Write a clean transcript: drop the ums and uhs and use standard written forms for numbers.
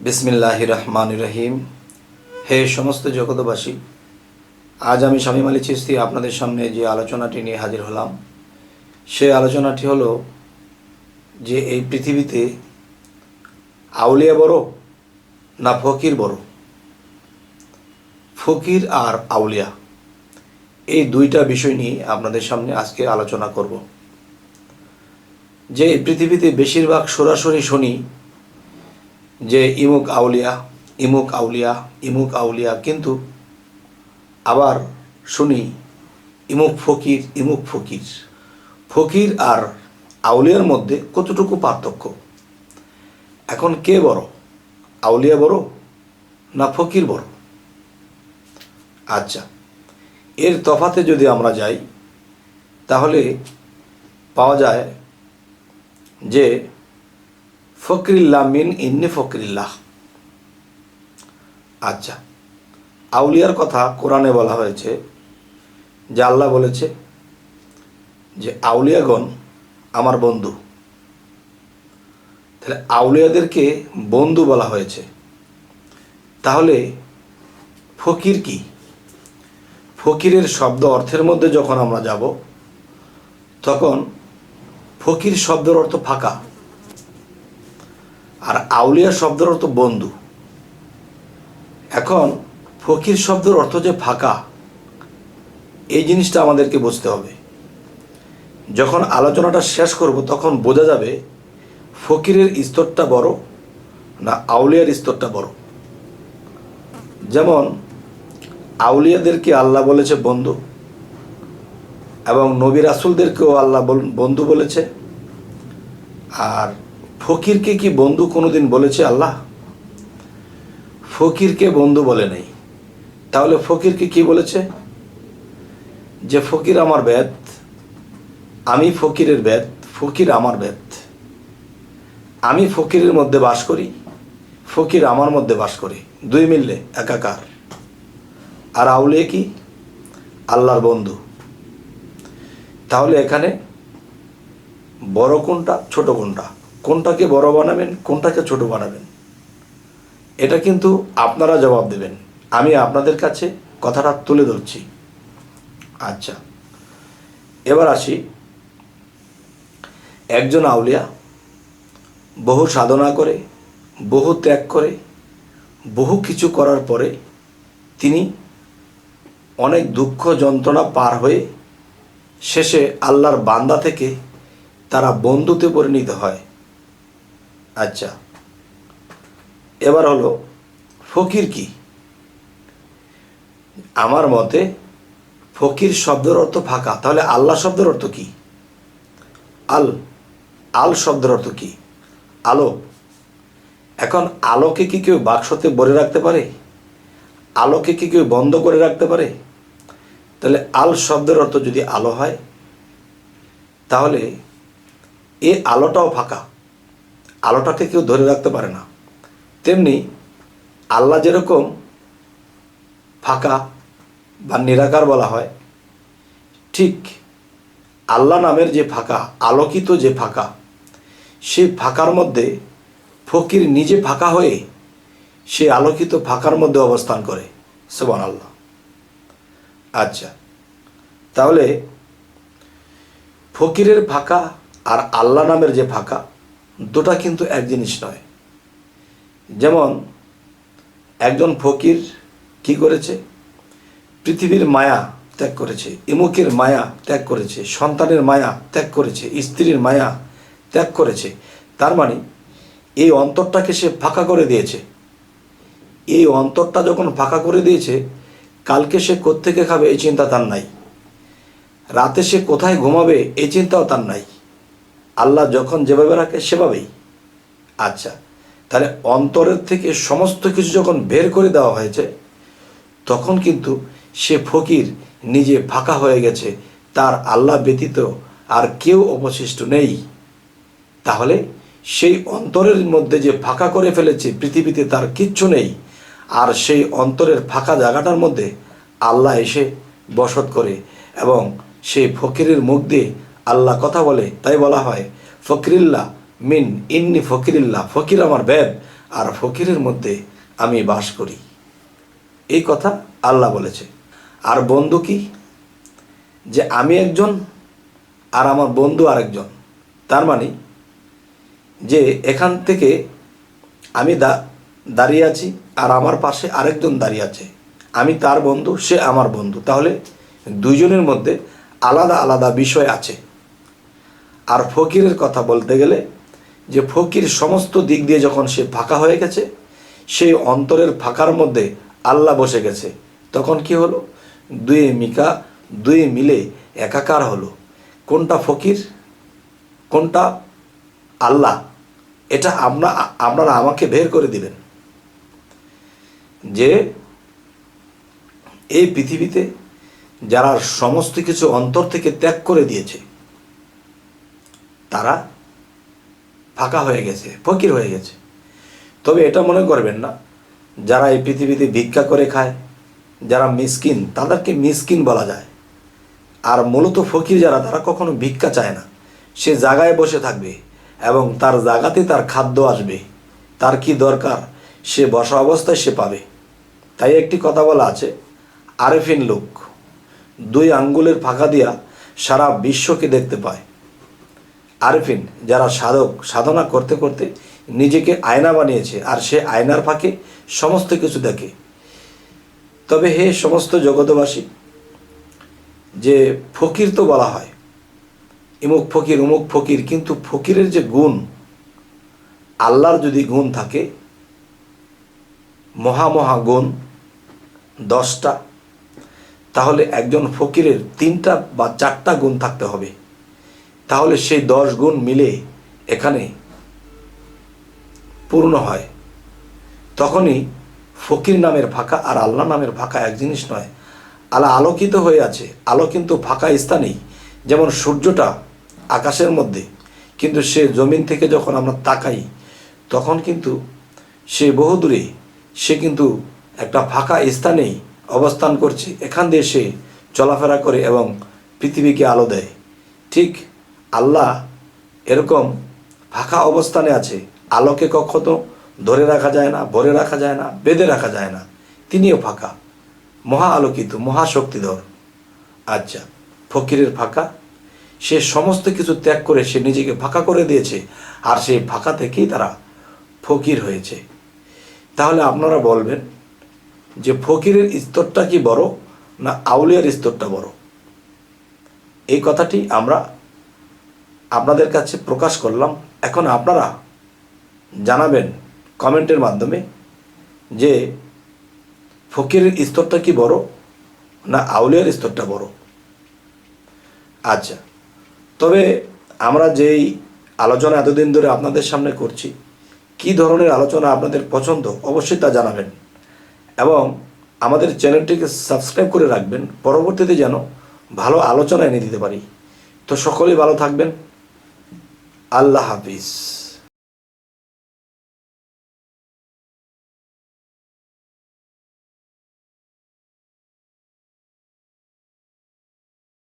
বিসমিল্লাহির রহমানির রহিম। হে সমস্ত জগতবাসী, আজ আমি শামীম আলী চিশতি আপনাদের সামনে যে আলোচনাটি নিয়ে হাজির হলাম, সেই আলোচনাটি হলো যে এই পৃথিবীতে আউলিয়া বড় না ফকির বড়। ফকির আর আউলিয়া, এই দুইটা বিষয় নিয়ে আপনাদের সামনে আজকে আলোচনা করব। যে পৃথিবীতে বেশিরভাগ সরাসরি শুনি যে ইমুক আউলিয়া, ইমুক আউলিয়া, ইমুক আউলিয়া, কিন্তু আবার শুনি ইমুক ফকির, ইমুক ফকির। ফকির আর আউলিয়ার মধ্যে কতটুকু পার্থক্য? এখন কে বড়, আউলিয়া বড় না ফকির বড়? আচ্ছা, এর তফাতে যদি আমরা যাই তাহলে পাওয়া যায় যে ফকরিল্লাহ মিন ইন্নি ফকরিল্লাহ। আচ্ছা, আউলিয়ার কথা কোরআনে বলা হয়েছে যে আল্লাহ বলেছে যে আউলিয়াগণ আমার বন্ধু। তাহলে আউলিয়াদেরকে বন্ধু বলা হয়েছে, তাহলে ফকির কি? ফকিরের শব্দ অর্থের মধ্যে যখন আমরা যাব তখন ফকির শব্দের অর্থ ফাঁকা, আর আউলিয়া শব্দের অর্থ বন্ধু। এখন ফকির শব্দের অর্থ যে ফাঁকা, এই জিনিসটা আমাদেরকে বুঝতে হবে। যখন আলোচনাটা শেষ করব তখন বোঝা যাবে ফকিরের স্তরটা বড় না আউলিয়ার স্তরটা বড়। যেমন আউলিয়াদেরকে আল্লাহ বলেছে বন্ধু, এবং নবী রাসূলদেরকেও আল্লাহ বন্ধু বলেছে। আর ফকিরকে কি বন্ধু কোনোদিন বলেছে আল্লাহ? ফকিরকে বন্ধু বলে নেই। তাহলে ফকিরকে কি বলেছে? যে ফকির আমার বেদ, আমি ফকিরের বেদ, ফকির আমার বেদ। আমি ফকিরের মধ্যে বাস করি, ফকির আমার মধ্যে বাস করে, দুই মিললে একাকার। আর আউলিয়া কি? আল্লাহর বন্ধু। তাহলে এখানে বড় কোনটা, ছোট কোনটা, কোনটাকে বড় বানাবেন, কোনটাকে ছোট বানাবেন, এটা কিন্তু আপনারা জবাব দেবেন। আমি আপনাদের কাছে কথাটা তুলে ধরছি। আচ্ছা, এবার আসি। একজন আউলিয়া বহু সাধনা করে, বহু ত্যাগ করে, বহু কিছু করার পরে তিনি অনেক দুঃখ যন্ত্রণা পার হয়ে শেষে আল্লাহর বান্দা থেকে তারা বন্ধুতে পরিণত হয়। আচ্ছা, এবার হলো ফকির কি? আমার মতে ফকির শব্দের অর্থ ফাঁকা। তাহলে আল্লাহ শব্দের অর্থ কি? আল শব্দের অর্থ কি? আলো। এখন আলোকে কি কেউ বাক্সতে ভরে রাখতে পারে? আলোকে কি কেউ বন্ধ করে রাখতে পারে? তাহলে আল শব্দের অর্থ যদি আলো হয়, তাহলে এই আলোটাও ফাঁকা, আলোটাকে কেউ ধরে রাখতে পারে না। তেমনি আল্লাহ যেরকম ফাঁকা বা নিরাকার বলা হয়, ঠিক আল্লাহ নামের যে ফাঁকা, আলোকিত যে ফাঁকা, সেই ফাঁকার মধ্যে ফকির নিজে ফাঁকা হয়ে সে আলোকিত ফাঁকার মধ্যে অবস্থান করে। সুবহানাল্লাহ। আচ্ছা, তাহলে ফকিরের ফাঁকা আর আল্লাহ নামের যে ফাঁকা, দুটা কিন্তু এক জিনিস নয়। যেমন একজন ফকির কি করেছে? পৃথিবীর মায়া ত্যাগ করেছে, ইমুকের মায়া ত্যাগ করেছে, সন্তানের মায়া ত্যাগ করেছে, স্ত্রীর মায়া ত্যাগ করেছে। তার মানে এই অন্তরটাকে সে ফাঁকা করে দিয়েছে। এই অন্তরটা যখন ফাঁকা করে দিয়েছে, কালকে সে কোত্থেকে খাবে এই চিন্তা তার নাই, রাতে সে কোথায় ঘুমাবে এই চিন্তাও তার নাই। আল্লাহ যখন যেভাবে রাখে সেভাবেই। আচ্ছা, তাহলে অন্তরের থেকে সমস্ত কিছু যখন বের করে দেওয়া হয়েছে, তখন কিন্তু সে ফকির নিজে ফাঁকা হয়ে গেছে, তার আল্লাহ ব্যতীত আর কেউ অবশিষ্ট নেই। তাহলে সেই অন্তরের মধ্যে যে ফাঁকা করে ফেলেছে, পৃথিবীতে তার কিচ্ছু নেই, আর সেই অন্তরের ফাঁকা জায়গাটার মধ্যে আল্লাহ এসে বসত করে, এবং সেই ফকিরের মুখ দিয়ে আল্লাহ কথা বলে। তাই বলা হয় ফকরিল্লাহ মিন ইন্নি ফকিরিল্লাহ, ফকির আমার বেদ, আর ফকিরের মধ্যে আমি বাস করি। এই কথা আল্লাহ বলেছে। আর বন্ধু কি? যে আমি একজন আর আমার বন্ধু আরেকজন। তার মানে যে এখান থেকে আমি দাঁড়িয়ে আছি আর আমার পাশে আরেকজন দাঁড়িয়ে আছে, আমি তার বন্ধু, সে আমার বন্ধু। তাহলে দুইজনের মধ্যে আলাদা আলাদা বিষয় আছে। আর ফকিরের কথা বলতে গেলে যে ফকির সমস্ত দিক দিয়ে যখন সে ফাঁকা হয়ে গেছে, সেই অন্তরের ফাঁকার মধ্যে আল্লাহ বসে গেছে, তখন কি হলো? দুয়ে মিলে একাকার হলো। কোনটা ফকির, কোনটা আল্লাহ, এটা আপনারা আমাকে বের করে দিবেন। যে এই পৃথিবীতে যারা সমস্ত কিছু অন্তর থেকে ত্যাগ করে দিয়েছে, তারা ফাঁকা হয়ে গেছে, ফকির হয়ে গেছে। তবে এটা মনে করবেন না যারা এই পৃথিবীতে ভিক্ষা করে খায়, যারা মিসকিন, তাদেরকে মিসকিন বলা যায়। আর মূলত ফকির যারা, তারা কখনো ভিক্ষা চায় না। সে জায়গায় বসে থাকবে এবং তার জায়গাতে তার খাদ্য আসবে। তার কি দরকার, সে বসা অবস্থায় সে পাবে। তাই একটি কথা বলা আছে, আরেফিন লোক 2 আঙ্গুলের ফাঁকা দিয়া সারা বিশ্বকে দেখতে পায়। আরেফিন যারা সাধক, সাধনা করতে করতে নিজেকে আয়না বানিয়েছে, আর সে আয়নার ফাঁকে সমস্ত কিছু দেখে। তবে হে সমস্ত জগতবাসী, যে ফকির তো বলা হয়, ইমুক ফকির উমুক ফকির, কিন্তু ফকিরের যে গুণ, আল্লাহর যদি গুণ থাকে, মহা গুণ 10টা, তাহলে একজন ফকিরের 3টা বা 4টা গুণ থাকতে হবে। তাহলে সেই 10 গুণ মিলে এখানে পূর্ণ হয়। তখনই ফকির নামের ফাঁকা আর আল্লাহ নামের ফাঁকা এক জিনিস নয়। আল্লাহ আলোকিত হয়ে আছে, আলো কিন্তু ফাঁকা স্থানেই। যেমন সূর্যটা আকাশের মধ্যে, কিন্তু সে জমিন থেকে যখন আমরা তাকাই, তখন কিন্তু সে বহুদূরে, সে কিন্তু একটা ফাঁকা স্থানেই অবস্থান করছে। এখান দিয়ে সে চলাফেরা করে এবং পৃথিবীকে আলো দেয়। ঠিক আল্লাহ এরকম ফাঁকা অবস্থানে আছে। আলোকে কখনো ধরে রাখা যায় না, ভরে রাখা যায় না, বেঁধে রাখা যায় না। তিনিও ফাঁকা, মহা আলোকিত, মহাশক্তিধর। আচ্ছা, ফকিরের ফাঁকা, সে সমস্ত কিছু ত্যাগ করে সে নিজেকে ফাঁকা করে দিয়েছে, আর সেই ফাঁকা থেকেই তারা ফকির হয়েছে। তাহলে আপনারা বলবেন যে ফকিরের স্তরটা কি বড় না আউলিয়ার স্তরটা বড়? এই কথাটি আমরা আপনাদের কাছে প্রকাশ করলাম। এখন আপনারা জানাবেন কমেন্টের মাধ্যমে যে ফকিরের স্তরটা কি বড় না আউলিয়ার স্তরটা বড়। আচ্ছা, তবে আমরা যেই আলোচনা এতদিন ধরে আপনাদের সামনে করছি, কি ধরনের আলোচনা আপনাদের পছন্দ অবশ্যই তা জানাবেন, এবং আমাদের চ্যানেলটিকে সাবস্ক্রাইব করে রাখবেন, পরবর্তীতে যেন ভালো আলোচনা এনে দিতে পারি। তো সকলেই ভালো থাকবেন। আল্লাহ হাফিজ।